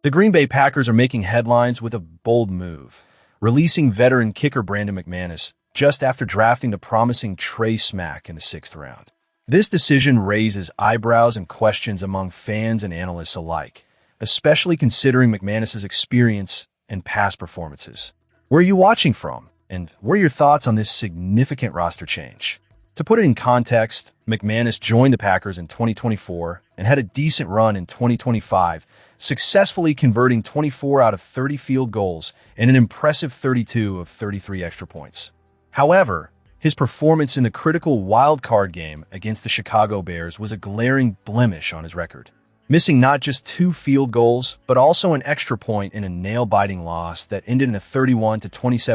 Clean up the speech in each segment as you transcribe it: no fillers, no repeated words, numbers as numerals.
The Green Bay Packers are making headlines with a bold move, releasing veteran kicker Brandon McManus just after drafting the promising Trey Smack in the 6th round. This decision raises eyebrows and questions among fans and analysts alike, especially considering McManus's experience and past performances. Where are you watching from, and what are your thoughts on this significant roster change? To put it in context, McManus joined the Packers in 2024 and had a decent run in 2025, successfully converting 24 out of 30 field goals and an impressive 32 of 33 extra points. However, his performance in the critical Wildcard game against the Chicago Bears was a glaring blemish on his record, missing not just 2 field goals, but also an extra point in a nail-biting loss that ended in a 31-27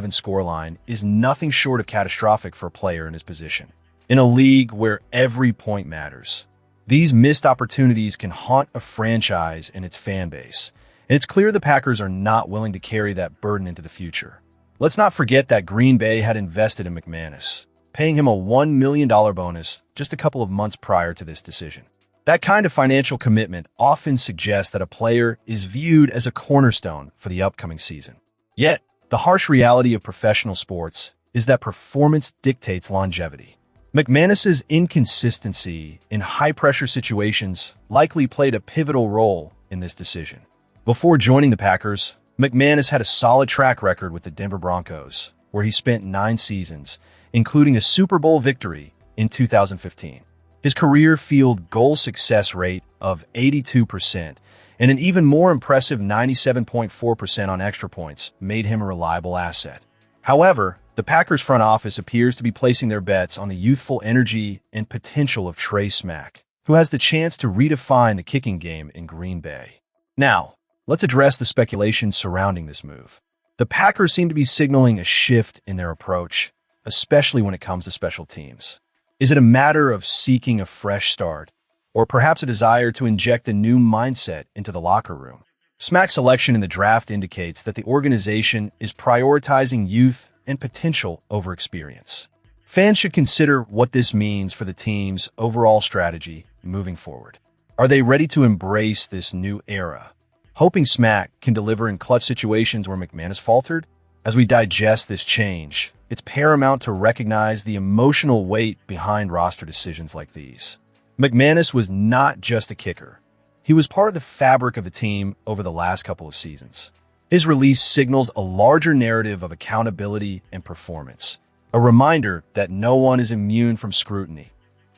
scoreline is nothing short of catastrophic for a player in his position. In a league where every point matters, these missed opportunities can haunt a franchise and its fan base, and it's clear the Packers are not willing to carry that burden into the future. Let's not forget that Green Bay had invested in McManus, paying him a $1 million bonus just a couple of months prior to this decision. That kind of financial commitment often suggests that a player is viewed as a cornerstone for the upcoming season. Yet, the harsh reality of professional sports is that performance dictates longevity. McManus's inconsistency in high-pressure situations likely played a pivotal role in this decision. Before joining the Packers, McManus had a solid track record with the Denver Broncos, where he spent 9 seasons, including a Super Bowl victory in 2015. His career field goal success rate of 82% and an even more impressive 97.4% on extra points made him a reliable asset. However, the Packers front office appears to be placing their bets on the youthful energy and potential of Trey Smack, who has the chance to redefine the kicking game in Green Bay. Now, let's address the speculation surrounding this move. The Packers seem to be signaling a shift in their approach, especially when it comes to special teams. Is it a matter of seeking a fresh start, or perhaps a desire to inject a new mindset into the locker room? Smack's selection in the draft indicates that the organization is prioritizing youth and potential over experience. Fans should consider what this means for the team's overall strategy moving forward. Are they ready to embrace this new era, hoping Smack can deliver in clutch situations where McManus faltered? As we digest this change, it's paramount to recognize the emotional weight behind roster decisions like these. McManus was not just a kicker. He was part of the fabric of the team over the last couple of seasons. His release signals a larger narrative of accountability and performance, a reminder that no one is immune from scrutiny,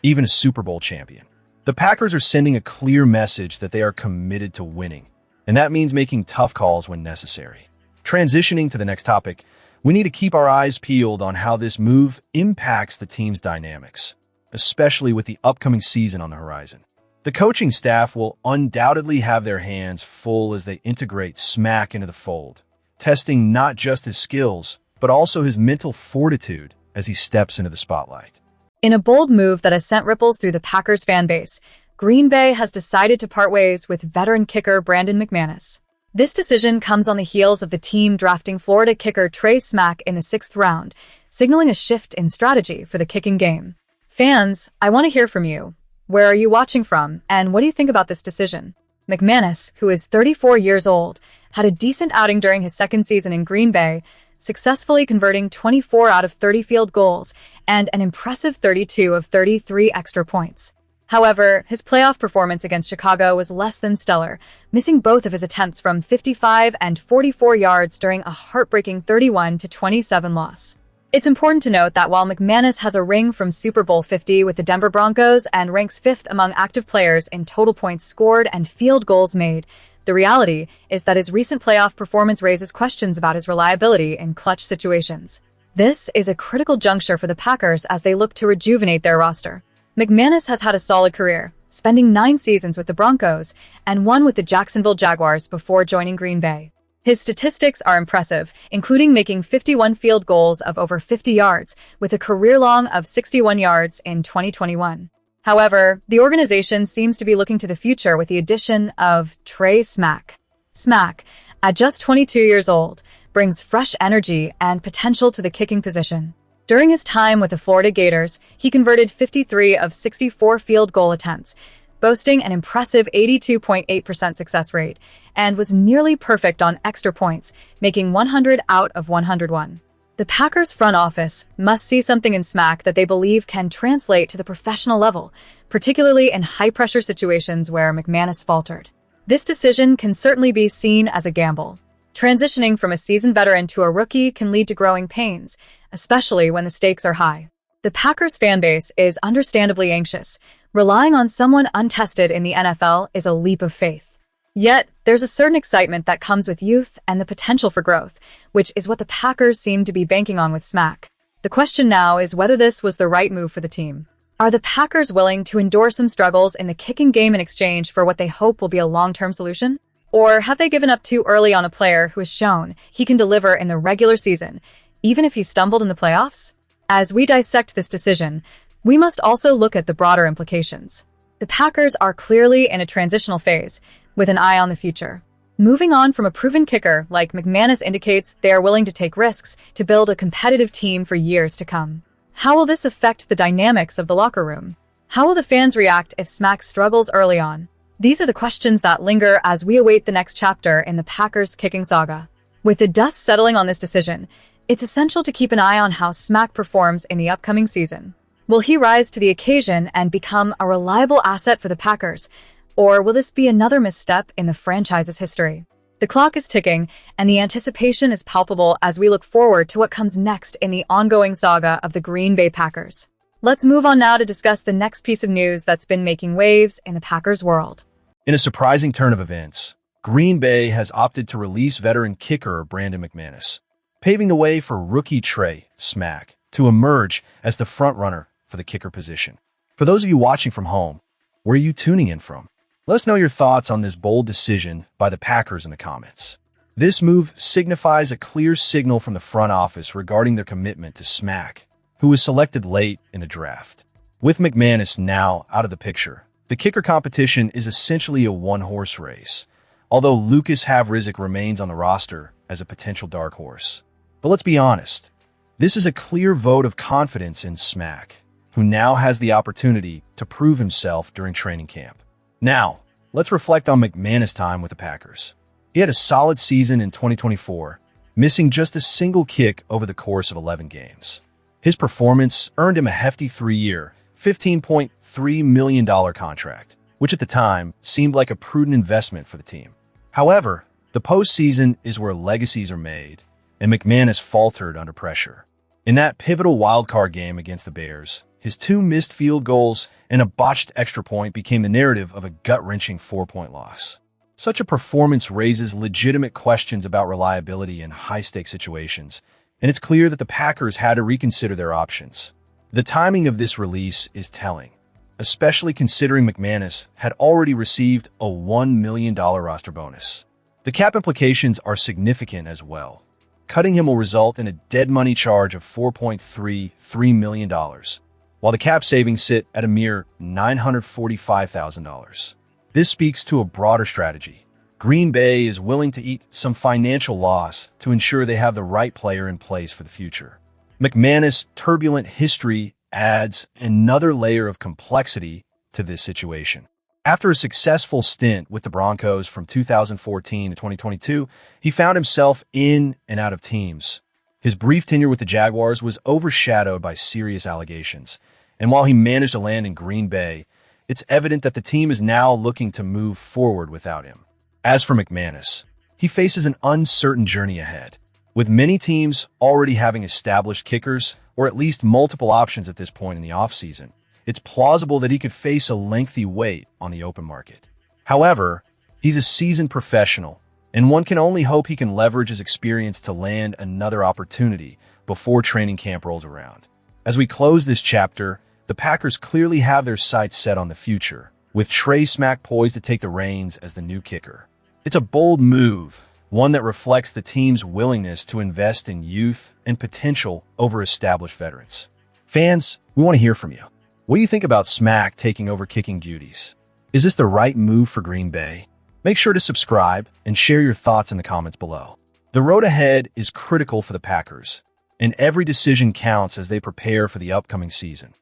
even a Super Bowl champion. The Packers are sending a clear message that they are committed to winning, and that means making tough calls when necessary. Transitioning to the next topic, we need to keep our eyes peeled on how this move impacts the team's dynamics, especially with the upcoming season on the horizon. The coaching staff will undoubtedly have their hands full as they integrate Smack into the fold, testing not just his skills, but also his mental fortitude as he steps into the spotlight. In a bold move that has sent ripples through the Packers fan base, Green Bay has decided to part ways with veteran kicker Brandon McManus. This decision comes on the heels of the team drafting Florida kicker Trey Smack in the 6th round, signaling a shift in strategy for the kicking game. Fans, I want to hear from you. Where are you watching from, and what do you think about this decision? McManus, who is 34 years old, had a decent outing during his 2nd season in Green Bay, successfully converting 24 out of 30 field goals and an impressive 32 of 33 extra points. However, his playoff performance against Chicago was less than stellar, missing both of his attempts from 55 and 44 yards during a heartbreaking 31-27 loss. It's important to note that while McManus has a ring from Super Bowl 50 with the Denver Broncos and ranks 5th among active players in total points scored and field goals made, the reality is that his recent playoff performance raises questions about his reliability in clutch situations. This is a critical juncture for the Packers as they look to rejuvenate their roster. McManus has had a solid career, spending 9 seasons with the Broncos and 1 with the Jacksonville Jaguars before joining Green Bay. His statistics are impressive, including making 51 field goals of over 50 yards, with a career-long of 61 yards in 2021. However, the organization seems to be looking to the future with the addition of Trey Smack. Smack, at just 22 years old, brings fresh energy and potential to the kicking position. During his time with the Florida Gators, he converted 53 of 64 field goal attempts, boasting an impressive 82.8% success rate, and was nearly perfect on extra points, making 100 out of 101. The Packers front office must see something in Smack that they believe can translate to the professional level, particularly in high-pressure situations where McManus faltered. This decision can certainly be seen as a gamble. Transitioning from a seasoned veteran to a rookie can lead to growing pains, especially when the stakes are high. The Packers fan base is understandably anxious. Relying on someone untested in the NFL is a leap of faith. Yet, there's a certain excitement that comes with youth and the potential for growth, which is what the Packers seem to be banking on with Smack. The question now is whether this was the right move for the team. Are the Packers willing to endure some struggles in the kicking game in exchange for what they hope will be a long-term solution? Or have they given up too early on a player who has shown he can deliver in the regular season, even if he stumbled in the playoffs? As we dissect this decision, we must also look at the broader implications. The Packers are clearly in a transitional phase, with an eye on the future. Moving on from a proven kicker like McManus indicates they are willing to take risks to build a competitive team for years to come. How will this affect the dynamics of the locker room? How will the fans react if Smack struggles early on? These are the questions that linger as we await the next chapter in the Packers kicking saga. With the dust settling on this decision, it's essential to keep an eye on how Smack performs in the upcoming season. Will he rise to the occasion and become a reliable asset for the Packers, or will this be another misstep in the franchise's history? The clock is ticking, and the anticipation is palpable as we look forward to what comes next in the ongoing saga of the Green Bay Packers. Let's move on now to discuss the next piece of news that's been making waves in the Packers world. In a surprising turn of events, Green Bay has opted to release veteran kicker Brandon McManus, paving the way for rookie Trey Smack to emerge as the frontrunner for the kicker position. For those of you watching from home, where are you tuning in from? Let us know your thoughts on this bold decision by the Packers in the comments. This move signifies a clear signal from the front office regarding their commitment to Smack, who was selected late in the draft. With McManus now out of the picture, the kicker competition is essentially a one-horse race, although Lucas Havrizik remains on the roster as a potential dark horse. But let's be honest, this is a clear vote of confidence in Smack, who now has the opportunity to prove himself during training camp. Now, let's reflect on McManus' time with the Packers. He had a solid season in 2024, missing just a single kick over the course of 11 games. His performance earned him a hefty 3-year, $15.3 million contract, which at the time seemed like a prudent investment for the team. However, the postseason is where legacies are made, and McManus faltered under pressure. In that pivotal wildcard game against the Bears, his 2 missed field goals and a botched extra point became the narrative of a gut-wrenching 4-point loss. Such a performance raises legitimate questions about reliability in high-stakes situations, and it's clear that the Packers had to reconsider their options. The timing of this release is telling, especially considering McManus had already received a $1 million roster bonus. The cap implications are significant as well. Cutting him will result in a dead money charge of $4.33 million, while the cap savings sit at a mere $945,000. This speaks to a broader strategy. Green Bay is willing to eat some financial loss to ensure they have the right player in place for the future. McManus' turbulent history adds another layer of complexity to this situation. After a successful stint with the Broncos from 2014 to 2022, he found himself in and out of teams. His brief tenure with the Jaguars was overshadowed by serious allegations, and while he managed to land in Green Bay, it's evident that the team is now looking to move forward without him. As for McManus, he faces an uncertain journey ahead, with many teams already having established kickers or at least multiple options at this point in the offseason. It's plausible that he could face a lengthy wait on the open market. However, he's a seasoned professional, and one can only hope he can leverage his experience to land another opportunity before training camp rolls around. As we close this chapter, the Packers clearly have their sights set on the future, with Trey Smack poised to take the reins as the new kicker. It's a bold move, one that reflects the team's willingness to invest in youth and potential over established veterans. Fans, we want to hear from you. What do you think about Smack taking over kicking duties? Is this the right move for Green Bay? Make sure to subscribe and share your thoughts in the comments below. The road ahead is critical for the Packers, and every decision counts as they prepare for the upcoming season.